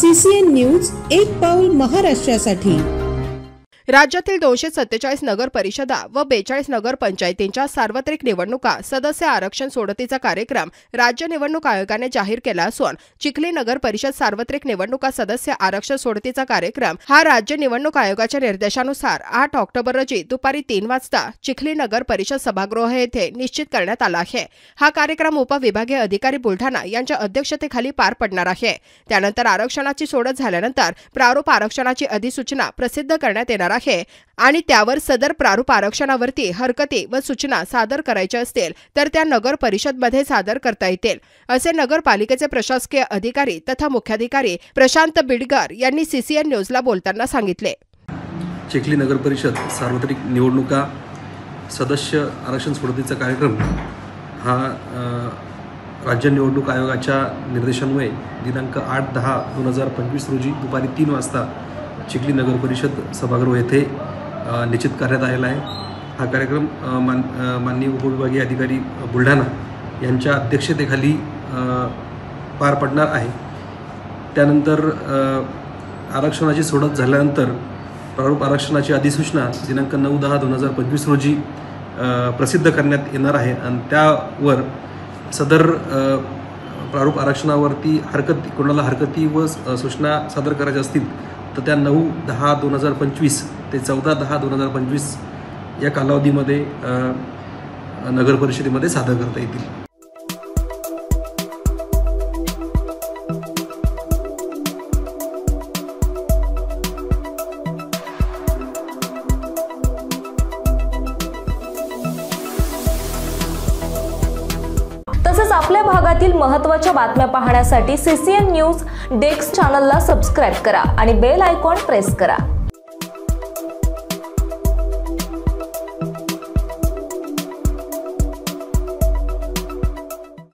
CCN news एक पाऊल महाराष्ट्रासाठी। राज्यातील 247 नगर परिषदा व 42 नगर पंचायतींच्या सार्वत्रिक निवडणुका सदस्य आरक्षण सोडतीचा कार्यक्रम राज्य निवडणूक आयोगाने जाहीर केला असून चिखली नगर परिषद सार्वत्रिक निवडणुका सदस्य आरक्षण सोडतीचा कार्यक्रम हा राज्य निवडणूक आयोगाच्या निर्देशानुसार 8 ऑक्टोबर रोजी दुपारी 3 वाजता चिखली नगर परिषद सभागृह येथे निश्चित करण्यात आला आहे। हा कार्यक्रम उपविभागीय अधिकारी बुलढाणा यांच्या अध्यक्षतेखाली पार पडणार आहे। त्यानंतर आरक्षणाची सोडत झाल्यानंतर प्रारूप आरक्षणाची अधिसूचना प्रसिद्ध करण्यात येणार आहे आणि त्यावर सदर प्रारूप आरक्षणावरती हरकती व सूचना सादर करायच्या असतील तर त्या नगर परिषद मध्ये सादर करता येतील, असे नगरपालिकेचे प्रशासकीय अधिकारी तथा मुख्याधिकारी प्रशांत बिडकर यांनी CCN न्यूजला बोलताना सांगितले। चिखली नगर परिषद सार्वत्रिक निवडणुका सदस्य आरक्षण सोडतीचा कार्यक्रम हा राज्य निवडणूक आयोगाच्या निर्देशान्वये दिनांक 8/10/2025 रोजी दुपारी 3 वाजता चिखली नगर परिषद सभागृह येथे निश्चित करण्यात आलेला आहे। हा कार्यक्रम माननीय उपविभागीय अधिकारी बुलढाणा यांच्या अध्यक्षतेखाली पार पडणार आहे। त्यानंतर आरक्षणाची सोडत झाल्यानंतर प्रारूप आरक्षणाची अधिसूचना दिनांक 9/10/2025 रोजी प्रसिद्ध करण्यात येणार आहे आणि त्यावर सदर प्रारूप आरक्षणावरती कोणाला हरकती व सूचना सादर करायच्या असतील तर त्या 9/10/2025 ते 14/10/2025 या कालावधीमध्ये नगर परिषदेमध्ये सादर करता येतील। तसेच आपल्या भागातील महत्त्वाच्या बातम्या पाहण्यासाठी CCN न्यूज डेस्क चॅनलला सबस्क्राइब करा आणि बेल आयकॉन प्रेस करा।